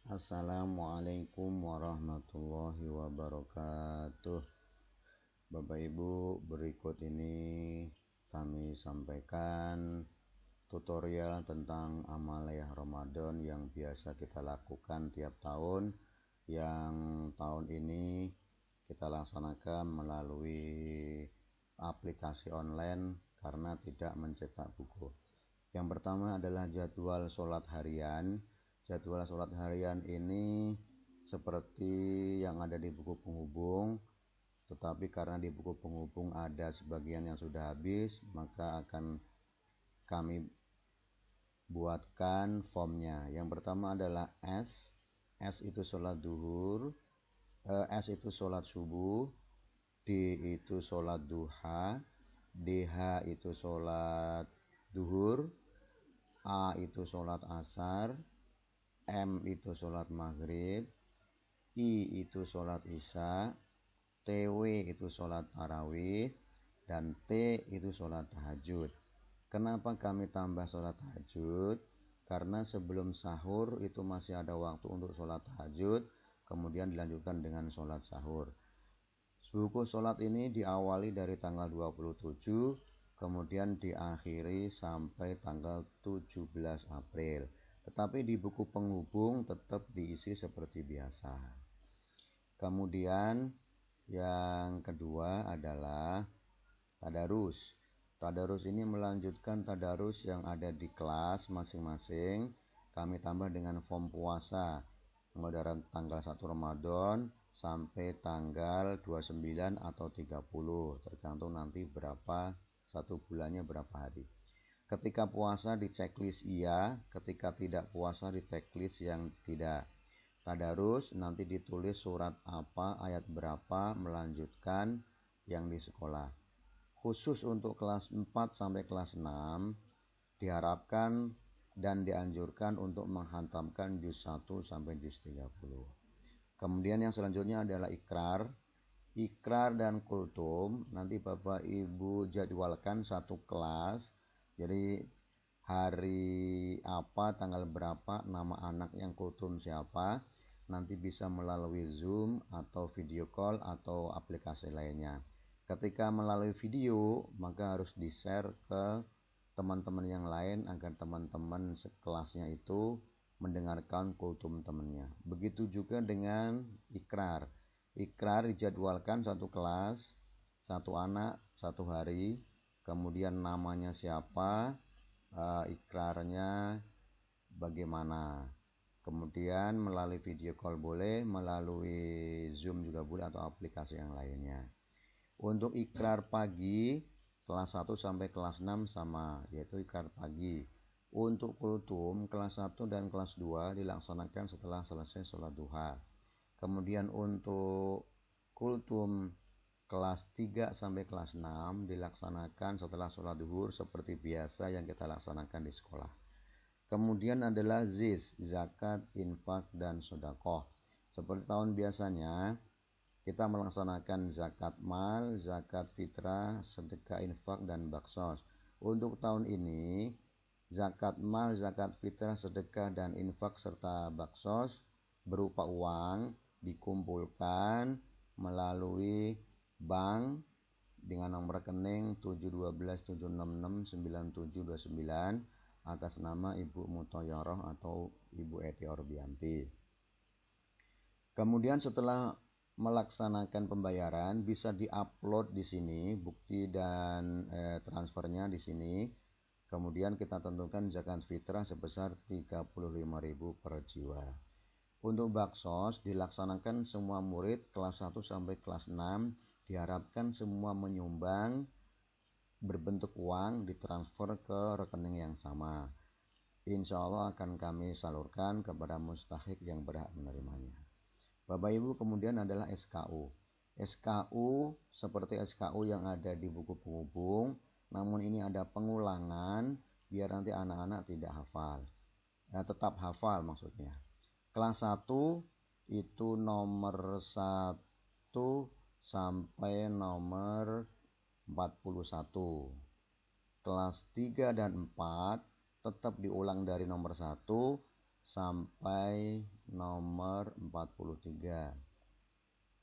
Assalamualaikum warahmatullahi wabarakatuh. Bapak Ibu, berikut ini kami sampaikan tutorial tentang amaliyah Ramadan yang biasa kita lakukan tiap tahun, yang tahun ini kita laksanakan melalui aplikasi online karena tidak mencetak buku. Yang pertama adalah jadwal sholat harian. Jadwal sholat harian ini seperti yang ada di buku penghubung, tetapi karena di buku penghubung ada sebagian yang sudah habis, maka akan kami buatkan formnya. Yang pertama adalah S. S itu sholat duhur, S itu sholat subuh, D itu sholat duha, DH itu sholat duhur, A itu sholat asar, M itu sholat maghrib, I itu sholat isya, TW itu sholat tarawih, dan T itu sholat tahajud. Kenapa kami tambah sholat tahajud? Karena sebelum sahur itu masih ada waktu untuk sholat tahajud, kemudian dilanjutkan dengan sholat sahur. Buku sholat ini diawali dari tanggal 27, kemudian diakhiri sampai tanggal 17 April. Tetapi di buku penghubung tetap diisi seperti biasa. Kemudian yang kedua adalah tadarus. Tadarus ini melanjutkan tadarus yang ada di kelas masing-masing. Kami tambah dengan form puasa, mulai dari tanggal 1 Ramadan sampai tanggal 29 atau 30, tergantung nanti berapa satu bulannya berapa hari. Ketika puasa di checklist iya, ketika tidak puasa di checklist yang tidak. Tadarus nanti ditulis surat apa, ayat berapa, melanjutkan yang di sekolah. Khusus untuk kelas 4 sampai kelas 6 diharapkan dan dianjurkan untuk menghantamkan juz 1 sampai juz 30. Kemudian yang selanjutnya adalah ikrar. Ikrar dan kultum nanti Bapak Ibu jadwalkan satu kelas. Jadi hari apa, tanggal berapa, nama anak yang kultum siapa, nanti bisa melalui Zoom atau video call atau aplikasi lainnya. Ketika melalui video, maka harus di-share ke teman-teman yang lain agar teman-teman sekelasnya itu mendengarkan kultum temannya. Begitu juga dengan ikrar. Ikrar dijadwalkan satu kelas, satu anak, satu hari, kemudian namanya siapa, ikrarnya bagaimana. Kemudian melalui video call boleh, melalui Zoom juga boleh atau aplikasi yang lainnya. Untuk ikrar pagi kelas 1 sampai kelas 6 sama, yaitu ikrar pagi. Untuk kultum kelas 1 dan kelas 2 dilaksanakan setelah selesai sholat duha. Kemudian untuk kultum kelas 3 sampai kelas 6 dilaksanakan setelah sholat duhur seperti biasa yang kita laksanakan di sekolah. Kemudian adalah ziz, zakat, infak, dan sedekah. Seperti tahun biasanya kita melaksanakan zakat mal, zakat fitrah, sedekah, infak, dan baksos. Untuk tahun ini zakat mal, zakat fitrah, sedekah, dan infak serta baksos berupa uang dikumpulkan melalui bank dengan nomor rekening 71276699729 atas nama Ibu Mutoyoroh atau Ibu Eti Orbianti. Kemudian setelah melaksanakan pembayaran bisa diupload di sini bukti dan transfernya di sini. Kemudian kita tentukan zakat fitrah sebesar 35.000 per jiwa. Untuk baksos dilaksanakan semua murid kelas 1 sampai kelas 6 diharapkan semua menyumbang berbentuk uang ditransfer ke rekening yang sama. Insya Allah akan kami salurkan kepada mustahik yang berhak menerimanya. Bapak Ibu, kemudian adalah SKU. SKU seperti SKU yang ada di buku penghubung, namun ini ada pengulangan biar nanti anak-anak tidak hafal. Tetap hafal maksudnya. Kelas 1 itu nomor 1 sampai nomor 41. Kelas 3 dan 4 tetap diulang dari nomor 1 sampai nomor 43.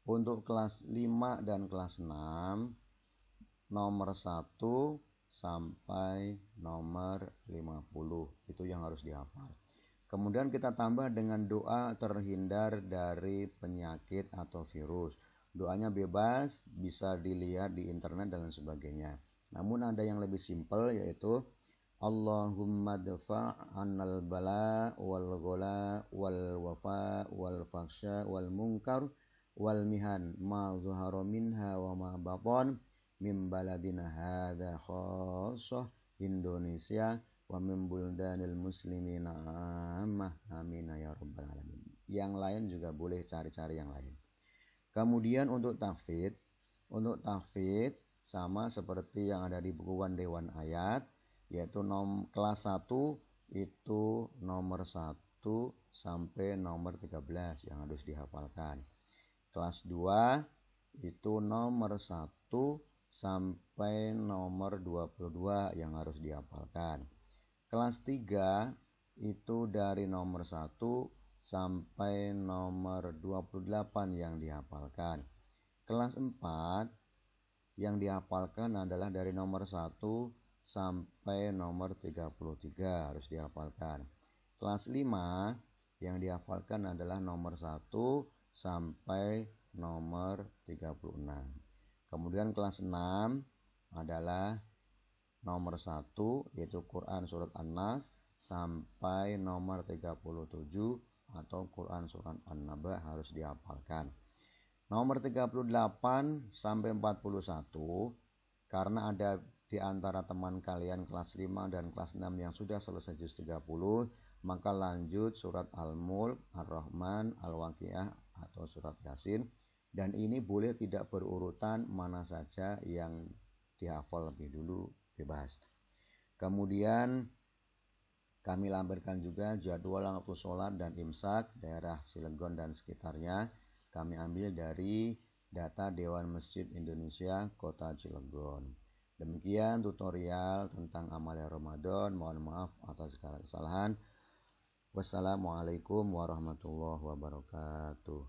Untuk kelas 5 dan kelas 6 nomor 1 sampai nomor 50. Itu yang harus dihafal. Kemudian kita tambah dengan doa terhindar dari penyakit atau virus. Doanya bebas, bisa dilihat di internet dan lain sebagainya. Namun ada yang lebih simpel, yaitu Allahumma dafa' annal bala wal ghala wal wafa wal faksha wal munkar wal mihan ma zuhara minha wa ma baton min baladina hadza khassah Indonesia wa min buldanil muslimina ammah amin ya rabbal alamin. Yang lain juga boleh cari-cari yang lain. Kemudian untuk tahfidz sama seperti yang ada di bukuan Dewan Ayat, yaitu kelas 1 itu nomor 1 sampai nomor 13 yang harus dihafalkan. Kelas 2 itu nomor 1 sampai nomor 22 yang harus dihafalkan. Kelas 3 itu dari nomor 1 sampai nomor 28 yang dihafalkan. Kelas 4 yang dihafalkan adalah dari nomor 1 sampai nomor 33 harus dihafalkan. Kelas 5 yang dihafalkan adalah nomor 1 sampai nomor 36. Kemudian kelas 6 adalah nomor 1 yaitu Quran surat An-Nas sampai nomor 37 atau Quran surat An-Naba harus dihafalkan. Nomor 38 sampai 41 karena ada di antara teman kalian kelas 5 dan kelas 6 yang sudah selesai juz 30, maka lanjut surat Al-Mulk, Ar-Rahman, Al-Waqiah atau surat Yasin. Dan ini boleh tidak berurutan, mana saja yang dihafal lebih dulu bebas. Kemudian kami lampirkan juga jadwal waktu sholat dan imsak daerah Cilegon dan sekitarnya. Kami ambil dari data Dewan Masjid Indonesia Kota Cilegon. Demikian tutorial tentang amalan Ramadan. Mohon maaf atas segala kesalahan. Wassalamualaikum warahmatullahi wabarakatuh.